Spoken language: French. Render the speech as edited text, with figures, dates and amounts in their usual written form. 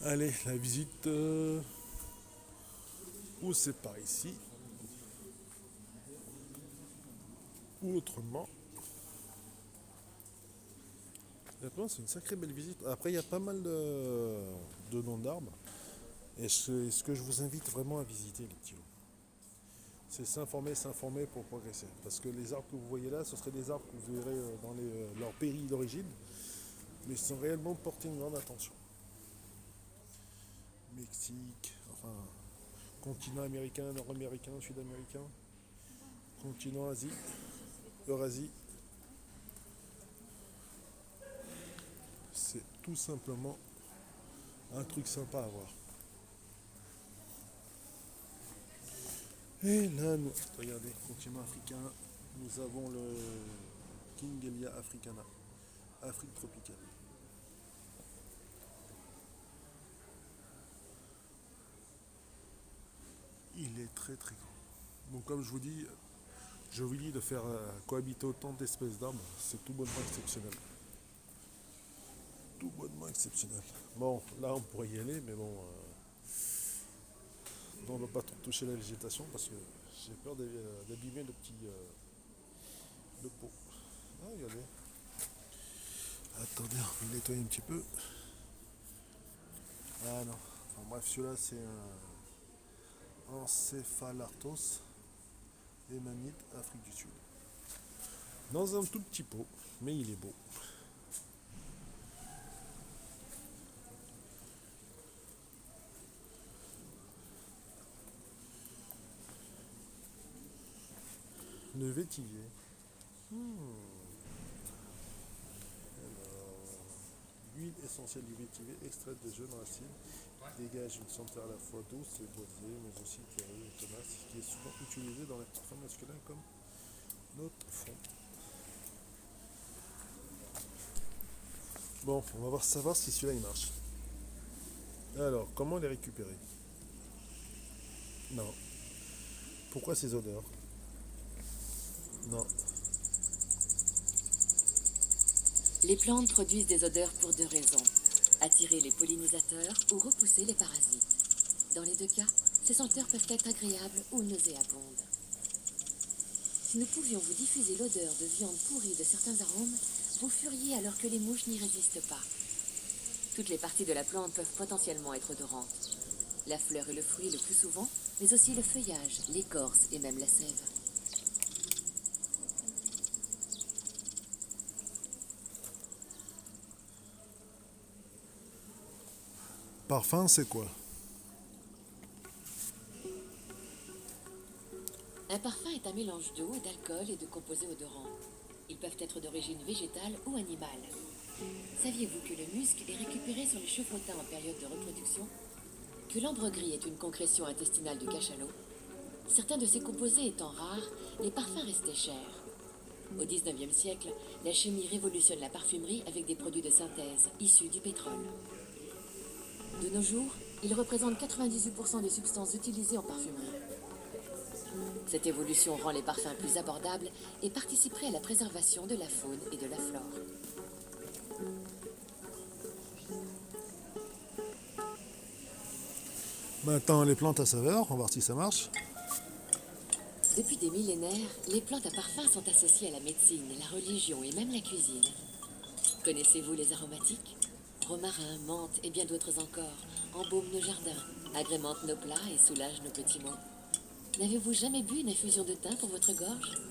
Allez, la visite. Ou c'est par ici, ou autrement. Honnêtement, c'est une sacrée belle visite. Après, il y a pas mal de noms d'arbres. Et ce que je vous invite vraiment à visiter, les petits loups, c'est s'informer pour progresser. Parce que les arbres que vous voyez là, ce seraient des arbres que vous verrez dans leur pays d'origine, mais ils sont réellement portés une grande attention. Mexique, enfin, continent américain, nord-américain, sud-américain, continent Asie, Eurasie. C'est tout simplement un truc sympa à voir. Et là, regardez, continent africain, nous avons le Kingelia africana, Afrique tropicale. Il est très très grand. Donc comme je vous dis de faire cohabiter autant d'espèces d'arbres, c'est tout bonnement exceptionnel. Tout bonnement exceptionnel. Bon, là on pourrait y aller, mais bon, on ne va pas trop toucher la végétation parce que j'ai peur d'abîmer le petit le pot. Ah, regardez. Attendez, on va le nettoyer un petit peu. Ah non. Enfin, bref, celui-là c'est un Encéphalartos Emanite, Afrique du Sud. Dans un tout petit pot, mais il est beau. Le vétiver. L'huile essentielle du vétiver, extraite des jeunes racines, dégage une senteur à la fois douce et boisée, mais aussi terreuse et tenace, qui est souvent utilisée dans les parfums masculins comme notre fond. Bon, on va savoir si celui-là il marche. Alors, comment les récupérer? Non. Pourquoi ces odeurs? Non. Les plantes produisent des odeurs pour deux raisons. Attirer les pollinisateurs ou repousser les parasites. Dans les deux cas, ces senteurs peuvent être agréables ou nauséabondes. Si nous pouvions vous diffuser l'odeur de viande pourrie de certains arômes, vous furiez alors que les mouches n'y résistent pas. Toutes les parties de la plante peuvent potentiellement être odorantes. La fleur et le fruit le plus souvent, mais aussi le feuillage, l'écorce et même la sève. Parfum, c'est quoi? Un parfum est un mélange d'eau, d'alcool et de composés odorants. Ils peuvent être d'origine végétale ou animale. Saviez-vous que le musc est récupéré sur les chevreautats en période de reproduction? Que l'ambre gris est une concrétion intestinale du cachalot? Certains de ces composés étant rares, les parfums restaient chers. Au XIXe siècle, la chimie révolutionne la parfumerie avec des produits de synthèse issus du pétrole. De nos jours, ils représentent 98% des substances utilisées en parfumerie. Cette évolution rend les parfums plus abordables et participerait à la préservation de la faune et de la flore. Maintenant, les plantes à saveur, on va voir si ça marche. Depuis des millénaires, les plantes à parfum sont associées à la médecine, la religion et même la cuisine. Connaissez-vous les aromatiques? Romarin, menthe et bien d'autres encore embaument nos jardins, agrémentent nos plats et soulagent nos petits maux. N'avez-vous jamais bu une infusion de thym pour votre gorge?